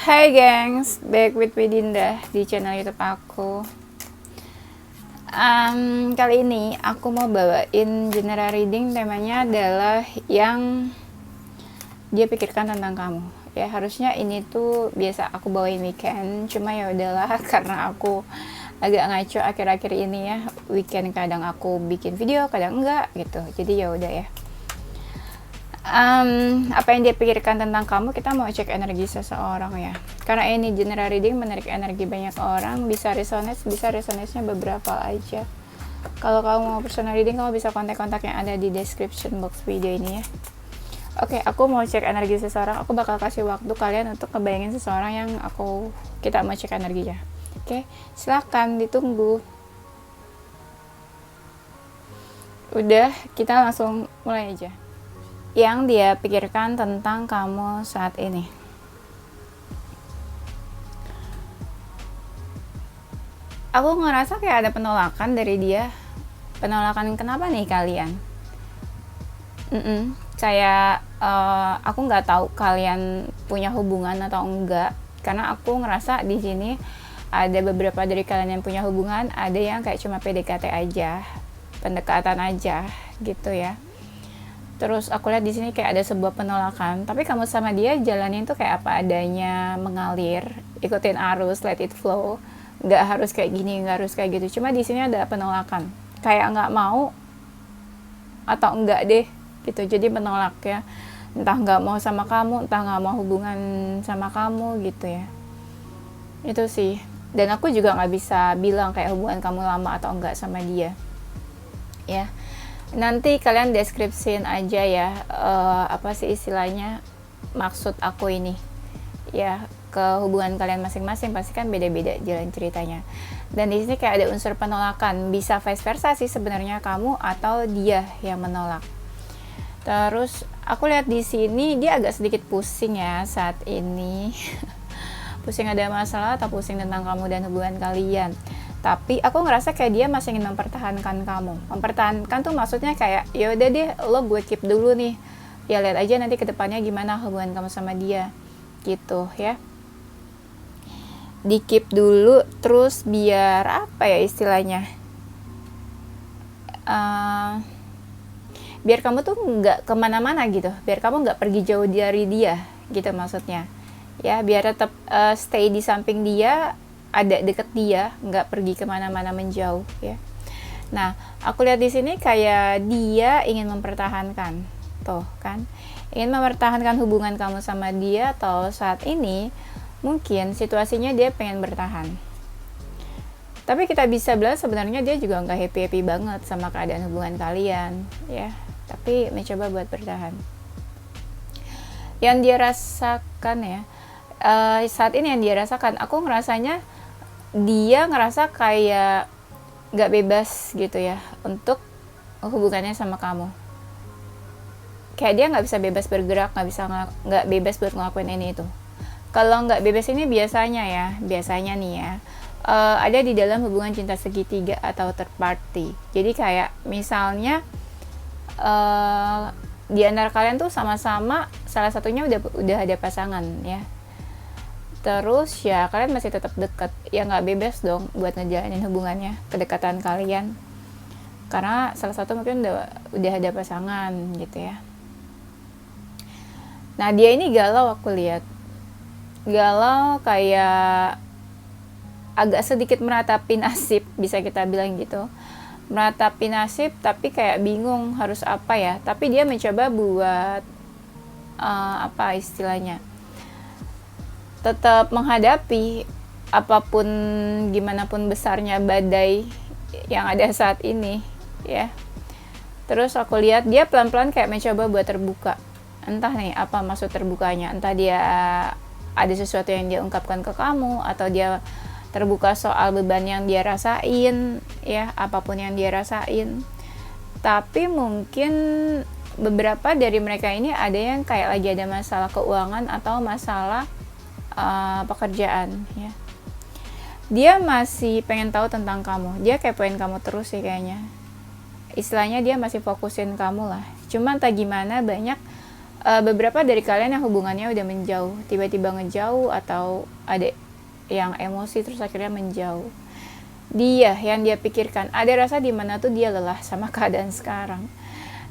Hai gengs, back with Widinda di channel YouTube aku. Kali ini aku mau bawain general reading, temanya adalah yang dia pikirkan tentang kamu. Ya harusnya ini tuh biasa aku bawain weekend, cuma ya udahlah karena aku agak ngaco akhir-akhir ini ya. Weekend kadang aku bikin video, kadang enggak gitu. Jadi ya udah ya. Apa yang dia pikirkan tentang kamu, kita mau cek energi seseorang ya, karena ini general reading menarik energi banyak orang, bisa resonate-nya beberapa aja. Kalau kamu mau personal reading, kamu bisa kontak-kontak yang ada di description box video ini ya. Oke, aku mau cek energi seseorang. Aku bakal kasih waktu kalian untuk ngebayangin seseorang yang kita mau cek energinya. Oke, silakan ditunggu. Udah, kita langsung mulai aja. Yang dia pikirkan tentang kamu saat ini. Aku ngerasa kayak ada penolakan dari dia. Penolakan kenapa nih kalian? Kayak aku nggak tahu kalian punya hubungan atau enggak, karena aku ngerasa di sini ada beberapa dari kalian yang punya hubungan, ada yang kayak cuma PDKT aja, pendekatan aja gitu ya. Terus aku lihat di sini kayak ada sebuah penolakan, tapi kamu sama dia jalanin tuh kayak apa adanya, mengalir, ikutin arus, let it flow. Nggak harus kayak gini, nggak harus kayak gitu. Cuma di sini ada penolakan, kayak nggak mau atau enggak deh gitu. Jadi menolak ya, entah nggak mau sama kamu, entah nggak mau hubungan sama kamu gitu ya. Itu sih. Dan aku juga nggak bisa bilang kayak hubungan kamu lama atau enggak sama dia ya. Nanti kalian deskripsiin aja ya, apa sih istilahnya, maksud aku ini ya, ke hubungan kalian masing-masing pasti kan beda-beda jalan ceritanya. Dan di sini kayak ada unsur penolakan, bisa vice versa sih sebenarnya, kamu atau dia yang menolak. Terus aku lihat di sini dia agak sedikit pusing ya saat ini. Pusing ada masalah atau pusing tentang kamu dan hubungan kalian. Tapi aku ngerasa kayak dia masih ingin mempertahankan kamu. Mempertahankan tuh maksudnya kayak yaudah deh, lo gue keep dulu nih, ya lihat aja nanti kedepannya gimana hubungan kamu sama dia gitu ya. Di keep dulu, terus biar apa ya istilahnya, biar kamu tuh nggak kemana-mana gitu, biar kamu nggak pergi jauh dari dia gitu maksudnya ya. Biar tetap stay di samping dia, ada deket dia, nggak pergi kemana-mana menjauh ya. Nah, aku lihat di sini kayak dia ingin mempertahankan, tuh kan, ingin mempertahankan hubungan kamu sama dia, atau saat ini mungkin situasinya dia pengen bertahan. Tapi kita bisa bilang sebenarnya dia juga nggak happy banget sama keadaan hubungan kalian ya. Tapi mencoba buat bertahan. Yang dia rasakan ya, saat ini yang dia rasakan, aku ngerasanya dia ngerasa kayak gak bebas gitu ya untuk hubungannya sama kamu. Kayak dia gak bisa bebas bergerak, gak bebas buat ngelakuin ini itu. Kalau gak bebas ini biasanya nih ya, ada di dalam hubungan cinta segitiga atau third party. Jadi kayak misalnya di antara kalian tuh sama-sama salah satunya udah ada pasangan ya. Terus ya kalian masih tetap dekat, ya nggak bebas dong buat ngejalanin hubungannya, kedekatan kalian, karena salah satu mungkin udah ada pasangan gitu ya. Nah dia ini galau, aku lihat galau, kayak agak sedikit meratapi nasib, bisa kita bilang gitu, meratapi nasib, tapi kayak bingung harus apa ya. Tapi dia mencoba buat apa istilahnya, tetap menghadapi apapun, gimana pun besarnya badai yang ada saat ini ya. Terus aku lihat dia pelan-pelan kayak mencoba buat terbuka. Entah nih apa maksud terbukanya, entah dia ada sesuatu yang dia ungkapkan ke kamu, atau dia terbuka soal beban yang dia rasain ya, apapun yang dia rasain. Tapi mungkin beberapa dari mereka ini ada yang kayak lagi ada masalah keuangan atau masalah pekerjaan ya. Dia masih pengen tahu tentang kamu, dia kepoin kamu terus sih kayaknya. Istilahnya dia masih fokusin kamu lah. Cuman entah gimana banyak beberapa dari kalian yang hubungannya udah menjauh, tiba-tiba ngejauh, atau ada yang emosi terus akhirnya menjauh. Dia yang dia pikirkan, ada rasa di mana tuh dia lelah sama keadaan sekarang.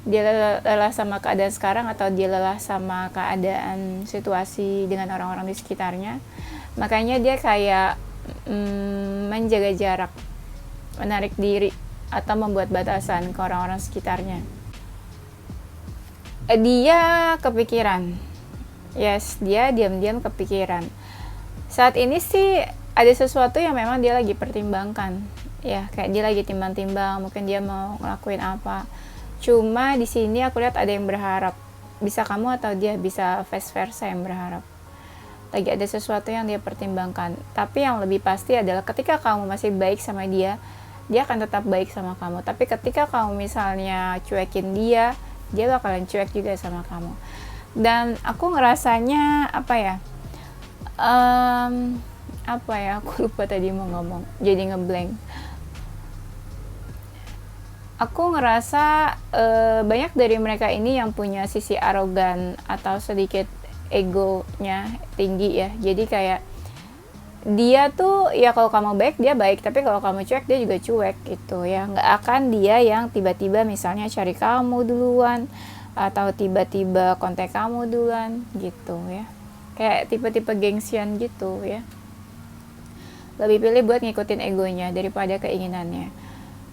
Dia lelah sama keadaan sekarang, atau dia lelah sama keadaan situasi dengan orang-orang di sekitarnya. Makanya dia kayak menjaga jarak, menarik diri, atau membuat batasan ke orang-orang sekitarnya. Dia kepikiran. Yes, dia diam-diam kepikiran. Saat ini sih ada sesuatu yang memang dia lagi pertimbangkan. Ya, kayak dia lagi timbang-timbang, mungkin dia mau ngelakuin apa. Cuma di sini aku lihat ada yang berharap. Bisa kamu atau dia, bisa vice versa yang berharap. Lagi ada sesuatu yang dia pertimbangkan. Tapi yang lebih pasti adalah ketika kamu masih baik sama dia akan tetap baik sama kamu. Tapi ketika kamu misalnya cuekin dia bakalan cuek juga sama kamu. Dan aku ngerasanya aku lupa tadi mau ngomong, jadi ngeblank. Aku ngerasa banyak dari mereka ini yang punya sisi arogan atau sedikit egonya tinggi ya. Jadi kayak dia tuh ya kalau kamu baik dia baik, tapi kalau kamu cuek dia juga cuek gitu ya. Nggak akan dia yang tiba-tiba misalnya cari kamu duluan atau tiba-tiba kontak kamu duluan gitu ya. Kayak tipe-tipe gengsian gitu ya. Lebih pilih buat ngikutin egonya daripada keinginannya.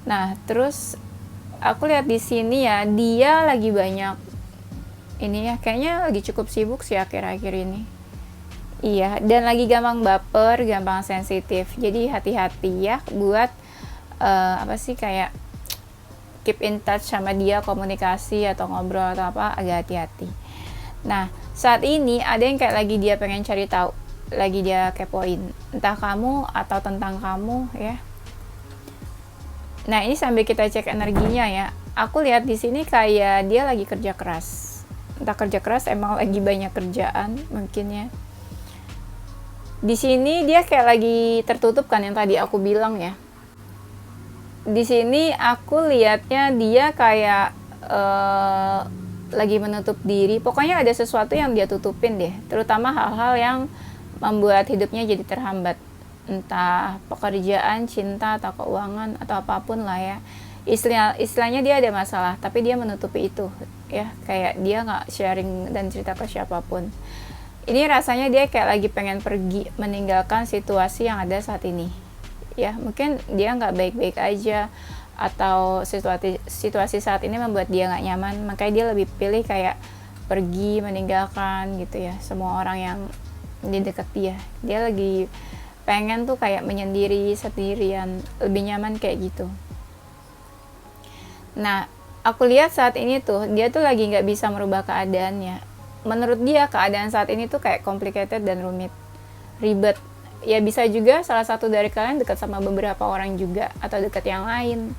Nah, terus aku lihat di sini ya, dia lagi banyak ini ya, kayaknya lagi cukup sibuk sih akhir-akhir ini. Iya, dan lagi gampang baper, gampang sensitif. Jadi hati-hati ya buat kayak keep in touch sama dia, komunikasi atau ngobrol atau apa, agak hati-hati. Nah, saat ini ada yang kayak lagi dia pengen cari tahu, lagi dia kepoin, entah kamu atau tentang kamu ya. Nah, ini sambil kita cek energinya ya. Aku lihat di sini kayak dia lagi kerja keras. Entah kerja keras, emang lagi banyak kerjaan mungkin ya. Di sini dia kayak lagi tertutup kan yang tadi aku bilang ya. Di sini aku lihatnya dia kayak lagi menutup diri. Pokoknya ada sesuatu yang dia tutupin deh, terutama hal-hal yang membuat hidupnya jadi terhambat. Entah pekerjaan, cinta, atau keuangan, atau apapun lah ya. Istilahnya dia ada masalah, tapi dia menutupi itu ya. Kayak dia nggak sharing dan cerita ke siapapun. Ini rasanya dia kayak lagi pengen pergi, meninggalkan situasi yang ada saat ini. Ya, mungkin dia nggak baik-baik aja, atau situasi saat ini membuat dia nggak nyaman, makanya dia lebih pilih kayak pergi, meninggalkan gitu ya, semua orang yang di dekat dia. Dia lagi pengen tuh kayak menyendiri, sendirian, lebih nyaman kayak gitu. Nah, aku lihat saat ini tuh, dia tuh lagi nggak bisa merubah keadaannya. Menurut dia keadaan saat ini tuh kayak complicated dan ribet. Ya bisa juga salah satu dari kalian dekat sama beberapa orang juga, atau dekat yang lain.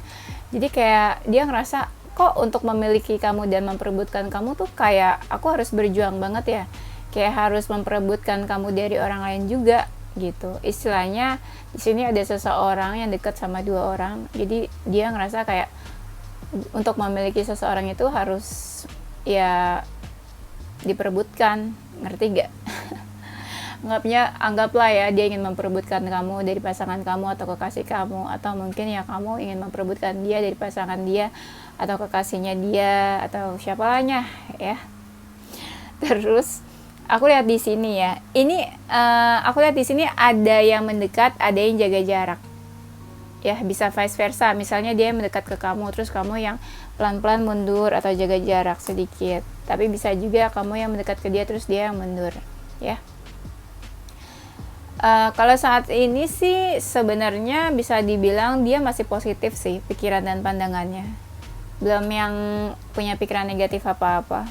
Jadi kayak dia ngerasa kok untuk memiliki kamu dan memperebutkan kamu tuh kayak aku harus berjuang banget ya. Kayak harus memperebutkan kamu dari orang lain juga gitu. Istilahnya di sini ada seseorang yang dekat sama dua orang. Jadi dia ngerasa kayak untuk memiliki seseorang itu harus ya diperebutkan, ngerti gak? Anggaplah ya dia ingin memperebutkan kamu dari pasangan kamu atau kekasih kamu, atau mungkin ya kamu ingin memperebutkan dia dari pasangan dia atau kekasihnya dia atau siapalahnya ya. Terus aku lihat di sini ya, ini aku lihat di sini ada yang mendekat, ada yang jaga jarak. Ya, bisa vice versa. Misalnya dia mendekat ke kamu, terus kamu yang pelan-pelan mundur atau jaga jarak sedikit. Tapi bisa juga kamu yang mendekat ke dia, terus dia yang mundur. Ya. Kalau saat ini sih sebenarnya bisa dibilang dia masih positif sih pikiran dan pandangannya. Belum yang punya pikiran negatif apa-apa.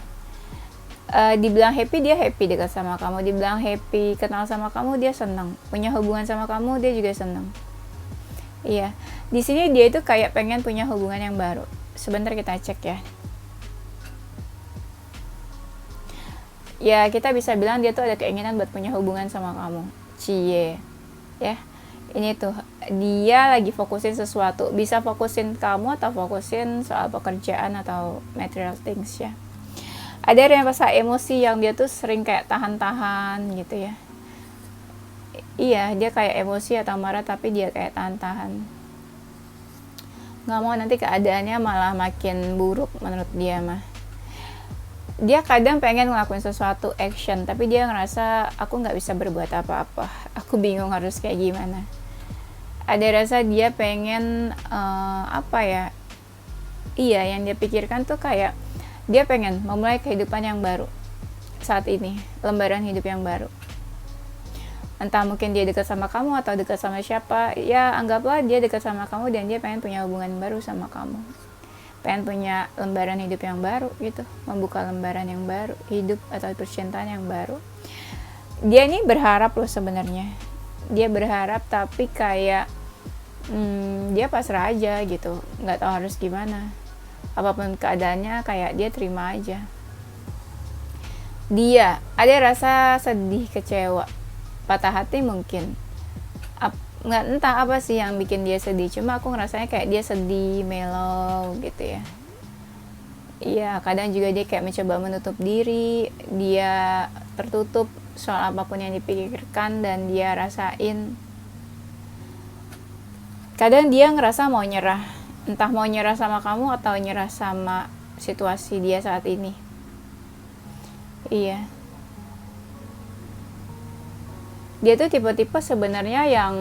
Dibilang happy, dia happy dekat sama kamu. Dibilang happy kenal sama kamu, dia senang. Punya hubungan sama kamu, dia juga senang. Iya, di sini dia itu kayak pengen punya hubungan yang baru. Sebentar kita cek ya. Ya, kita bisa bilang dia tuh ada keinginan buat punya hubungan sama kamu. Cie. Ya. Ini tuh dia lagi fokusin sesuatu. Bisa fokusin kamu atau fokusin soal pekerjaan atau material things ya. Ada rasa emosi yang dia tuh sering kayak tahan-tahan gitu ya. Iya, dia kayak emosi atau marah tapi dia kayak tahan-tahan. Nggak mau nanti keadaannya malah makin buruk menurut dia mah. Dia kadang pengen ngelakuin sesuatu action, tapi dia ngerasa aku nggak bisa berbuat apa-apa. Aku bingung harus kayak gimana. Ada rasa dia pengen apa ya? Iya, yang dia pikirkan tuh kayak dia pengen memulai kehidupan yang baru saat ini, lembaran hidup yang baru. Entah mungkin dia dekat sama kamu atau dekat sama siapa, ya anggaplah dia dekat sama kamu dan dia pengen punya hubungan baru sama kamu, pengen punya lembaran hidup yang baru gitu, membuka lembaran yang baru, hidup atau percintaan yang baru. Dia ini berharap loh sebenarnya, dia berharap tapi kayak dia pasrah aja gitu, nggak tahu harus gimana, apapun keadaannya kayak dia terima aja. Dia ada rasa sedih, kecewa, patah hati mungkin. Nggak, entah apa sih yang bikin dia sedih, cuma aku ngerasanya kayak dia sedih, mellow gitu ya. Iya, kadang juga dia kayak mencoba menutup diri, dia tertutup soal apapun yang dipikirkan dan dia rasain. Kadang dia ngerasa mau nyerah, entah mau nyerah sama kamu atau nyerah sama situasi dia saat ini. Iya, dia tuh tipe-tipe sebenarnya yang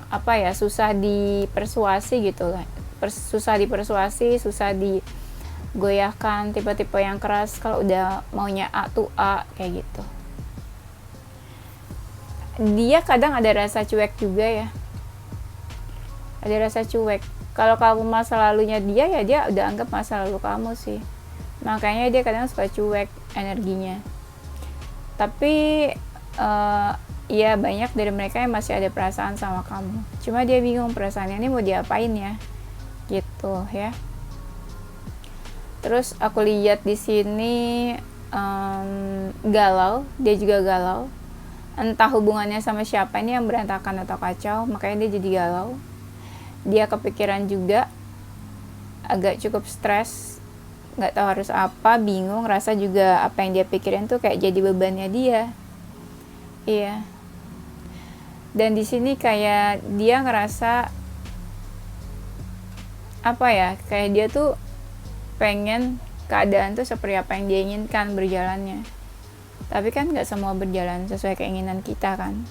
apa ya, susah dipersuasi gitu lah, susah dipersuasi, susah digoyahkan, tipe-tipe yang keras, kalau udah maunya A tuh A kayak gitu. Dia kadang ada rasa cuek juga ya, ada rasa cuek. Kalau kamu masa lalunya dia, ya dia udah anggap masa lalu kamu sih, makanya dia kadang suka cuek energinya. Tapi ya banyak dari mereka yang masih ada perasaan sama kamu, cuma dia bingung perasaannya ini mau diapain ya gitu ya. Terus aku lihat di sini galau, dia juga galau, entah hubungannya sama siapa ini yang berantakan atau kacau, makanya dia jadi galau. Dia kepikiran juga, agak cukup stres, nggak tahu harus apa, bingung, rasa juga apa yang dia pikirin tuh kayak jadi bebannya dia. Iya. Dan di sini kayak dia ngerasa apa ya, kayak dia tuh pengen keadaan tuh seperti apa yang dia inginkan berjalannya. Tapi kan nggak semua berjalan sesuai keinginan kita kan.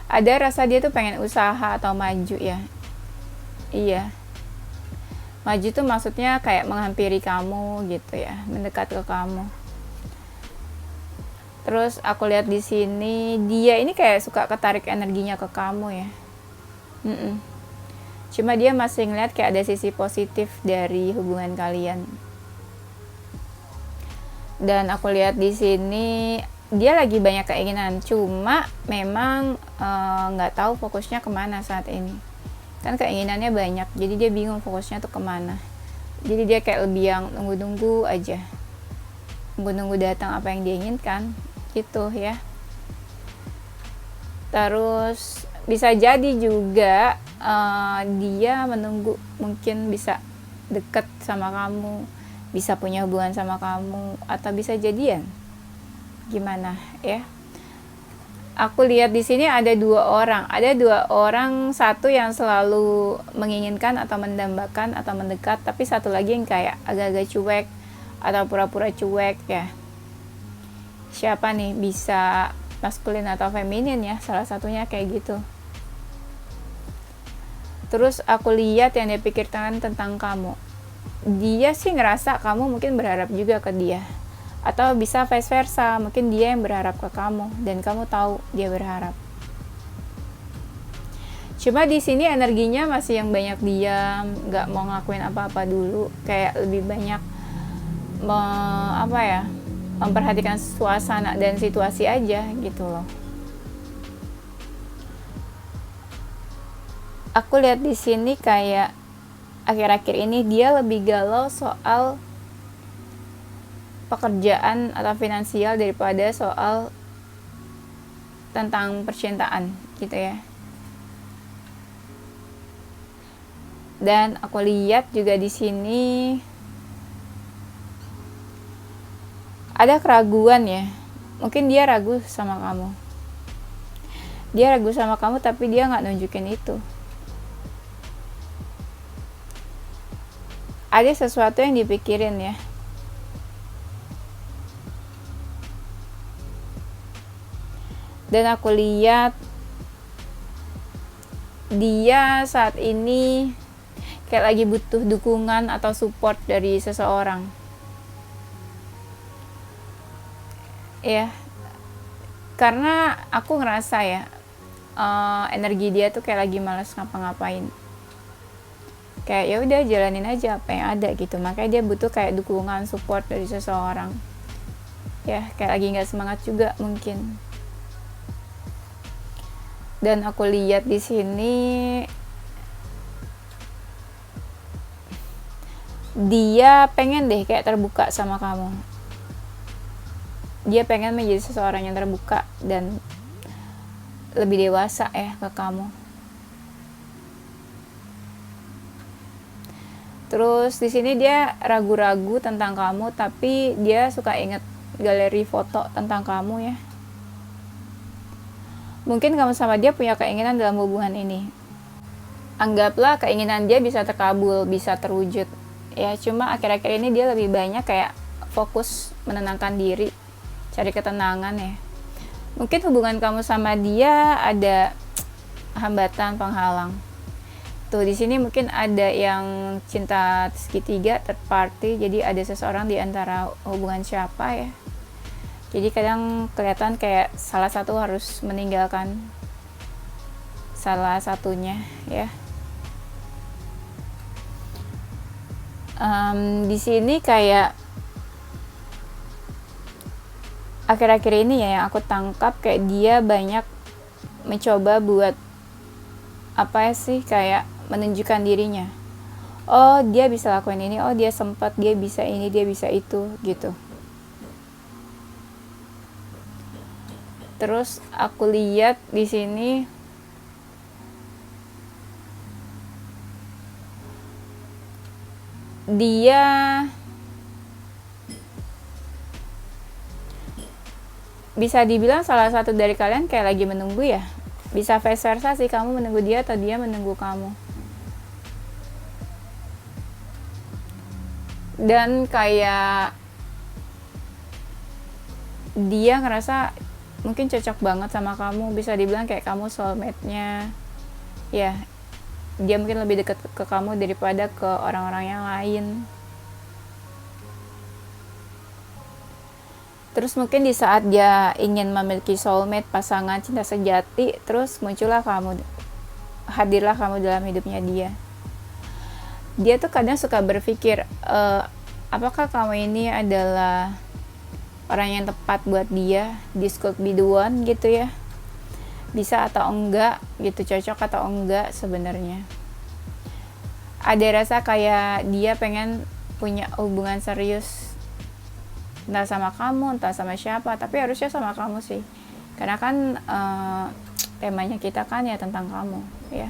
Ada rasa dia tuh pengen usaha atau maju ya. Iya. Maju tuh maksudnya kayak menghampiri kamu gitu ya, mendekat ke kamu. Terus aku lihat di sini dia ini kayak suka ketarik energinya ke kamu ya. Cuma dia masih ngeliat kayak ada sisi positif dari hubungan kalian. Dan aku lihat di sini dia lagi banyak keinginan, cuma memang nggak tahu fokusnya kemana saat ini. Kan keinginannya banyak, jadi dia bingung fokusnya tuh kemana. Jadi dia kayak lebih yang nunggu-nunggu aja, nunggu-nunggu datang apa yang dia inginkan gitu ya. Terus bisa jadi juga dia menunggu mungkin bisa deket sama kamu, bisa punya hubungan sama kamu, atau bisa jadian. Gimana ya? Aku lihat di sini ada dua orang, satu yang selalu menginginkan atau mendambakan atau mendekat, tapi satu lagi yang kayak agak-agak cuek atau pura-pura cuek ya. Siapa nih, bisa maskulin atau feminin ya, salah satunya kayak gitu. Terus aku lihat yang dia pikirkan tentang kamu, dia sih ngerasa kamu mungkin berharap juga ke dia, atau bisa vice versa, mungkin dia yang berharap ke kamu dan kamu tahu dia berharap. Cuma di sini energinya masih yang banyak diam, nggak mau ngelakuin apa-apa dulu, kayak lebih banyak memperhatikan suasana dan situasi aja gitu loh. Aku lihat di sini kayak akhir-akhir ini dia lebih galau soal pekerjaan atau finansial daripada soal tentang percintaan gitu ya. Dan aku lihat juga di sini ada keraguan ya, mungkin dia ragu sama kamu, tapi dia nggak nunjukin itu. Ada sesuatu yang dipikirin ya. Dan aku lihat dia saat ini kayak lagi butuh dukungan atau support dari seseorang. Ya, karena aku ngerasa ya, energi dia tuh kayak lagi malas ngapa-ngapain. Kayak ya udah jalanin aja apa yang ada gitu. Makanya dia butuh kayak dukungan, support dari seseorang. Ya, kayak lagi nggak semangat juga mungkin. Dan aku lihat di sini dia pengen deh kayak terbuka sama kamu. Dia pengen menjadi seseorang yang terbuka dan lebih dewasa ya ke kamu. Terus di sini dia ragu-ragu tentang kamu, tapi dia suka inget galeri foto tentang kamu ya. Mungkin kamu sama dia punya keinginan dalam hubungan ini. Anggaplah keinginan dia bisa terkabul, bisa terwujud. Ya, cuma akhir-akhir ini dia lebih banyak kayak fokus menenangkan diri, cari ketenangan ya. Mungkin hubungan kamu sama dia ada hambatan, penghalang. Tuh di sini mungkin ada yang cinta segitiga, third party, jadi ada seseorang di antara hubungan siapa ya. Jadi kadang kelihatan kayak salah satu harus meninggalkan salah satunya ya. Di sini kayak akhir-akhir ini ya yang aku tangkap kayak dia banyak mencoba buat apa sih kayak menunjukkan dirinya. Oh dia bisa lakuin ini, oh dia sempat, dia bisa ini, dia bisa itu gitu. Terus aku lihat di sini dia bisa dibilang salah satu dari kalian kayak lagi menunggu ya. Bisa vice versa sih, kamu menunggu dia atau dia menunggu kamu. Dan kayak dia ngerasa mungkin cocok banget sama kamu, bisa dibilang kayak kamu soulmate-nya ya. Dia mungkin lebih dekat ke kamu daripada ke orang-orang yang lain. Terus mungkin di saat dia ingin memiliki soulmate, pasangan cinta sejati, terus muncullah kamu, hadirlah kamu dalam hidupnya dia. Dia tuh kadang suka berpikir, apakah kamu ini adalah orang yang tepat buat dia, this could be the one gitu ya. Bisa atau enggak gitu, cocok atau enggak sebenarnya. Ada rasa kayak dia pengen punya hubungan serius, entah sama kamu, entah sama siapa, tapi harusnya sama kamu sih. Karena kan temanya kita kan ya tentang kamu ya.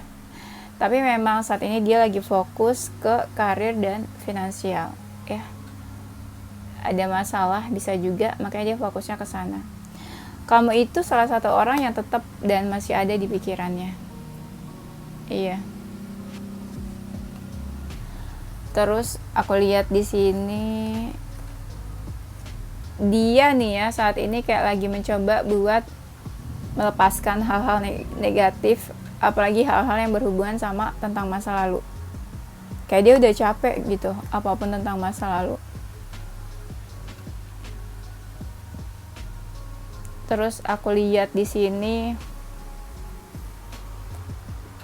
Tapi memang saat ini dia lagi fokus ke karir dan finansial ya. Ada masalah bisa juga, makanya dia fokusnya ke sana. Kamu itu salah satu orang yang tetap dan masih ada di pikirannya. Iya. Terus aku lihat di sini dia nih ya saat ini kayak lagi mencoba buat melepaskan hal-hal negatif, apalagi hal-hal yang berhubungan sama tentang masa lalu. Kayak dia udah capek gitu, apapun tentang masa lalu. Terus aku lihat di sini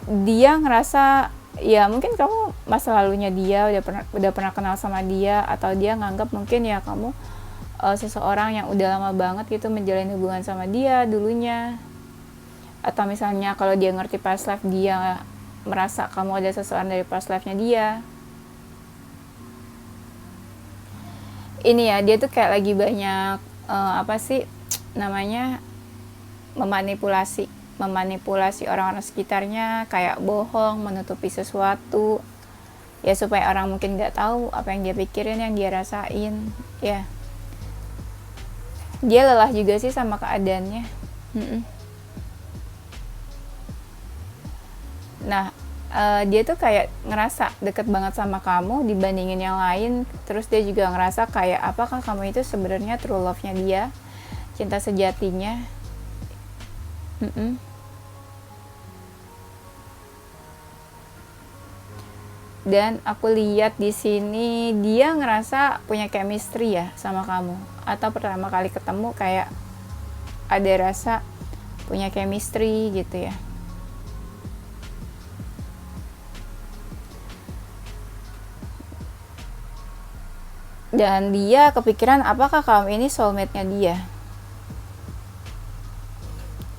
dia ngerasa ya mungkin kamu masa lalunya dia udah pernah kenal sama dia, atau dia nganggap mungkin ya kamu seseorang yang udah lama banget gitu menjalin hubungan sama dia dulunya. Atau misalnya kalau dia ngerti past life, dia merasa kamu ada seseorang dari past life-nya dia. Ini ya, dia tuh kayak lagi banyak apa sih namanya, memanipulasi orang-orang sekitarnya, kayak bohong, menutupi sesuatu ya supaya orang mungkin nggak tahu apa yang dia pikirin, yang dia rasain ya. Dia lelah juga sih sama keadaannya. Nah, dia tuh kayak ngerasa deket banget sama kamu dibandingin yang lain. Terus dia juga ngerasa kayak apakah kamu itu sebenarnya true love-nya dia, cinta sejatinya. Dan aku lihat di sini dia ngerasa punya chemistry ya sama kamu, atau pertama kali ketemu kayak ada rasa punya chemistry gitu ya. Dan dia kepikiran apakah kamu ini soulmate-nya dia.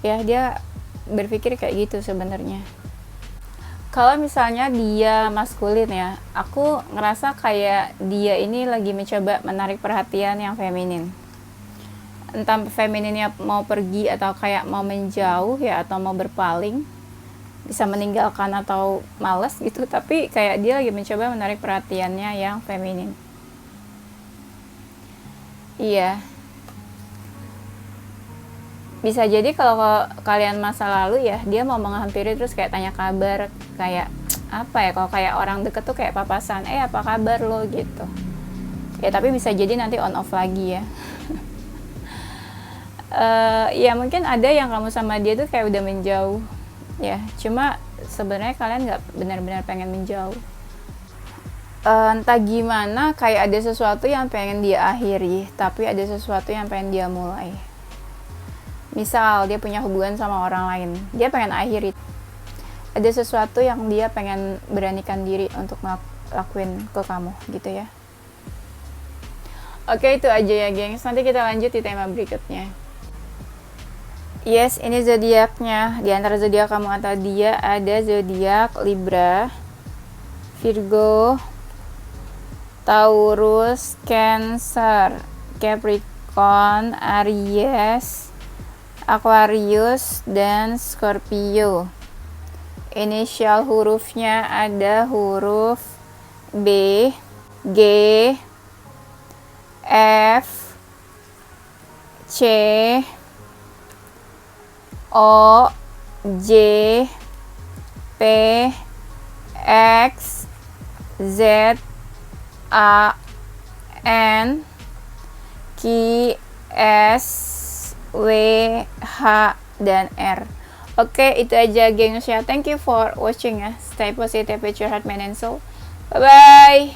Ya, dia berpikir kayak gitu sebenarnya. Kalau misalnya dia maskulin ya, aku ngerasa kayak dia ini lagi mencoba menarik perhatian yang feminin. Entah femininnya mau pergi atau kayak mau menjauh ya, atau mau berpaling, bisa meninggalkan atau males gitu, tapi kayak dia lagi mencoba menarik perhatiannya yang feminin. Iya, bisa jadi kalau kalian masa lalu ya, dia mau menghampiri terus kayak tanya kabar, kayak apa ya, kalau kayak orang deket tuh kayak papasan, apa kabar lo gitu ya. Tapi bisa jadi nanti on off lagi ya. Ya mungkin ada yang kamu sama dia tuh kayak udah menjauh ya, cuma sebenarnya kalian nggak benar-benar pengen menjauh. Entah gimana, kayak ada sesuatu yang pengen dia akhiri, tapi ada sesuatu yang pengen dia mulai. Misal dia punya hubungan sama orang lain, dia pengen akhiri. Ada sesuatu yang dia pengen beranikan diri untuk ngelakuin ke kamu gitu ya. Oke, itu aja ya gengs, nanti kita lanjut di tema berikutnya. Yes, ini zodiaknya. Di antara zodiak kamu atau dia ada zodiak Libra, Virgo, Taurus, Cancer, Capricorn, Aries, Aquarius, dan Scorpio. Inisial hurufnya ada huruf B, G, F, C, O, J, P, X, Z, A, N, Q, S, W, H, dan R. Oke, itu aja gengs ya. Thank you for watching ya. Stay positive with your heart, mind, and soul. Bye-bye.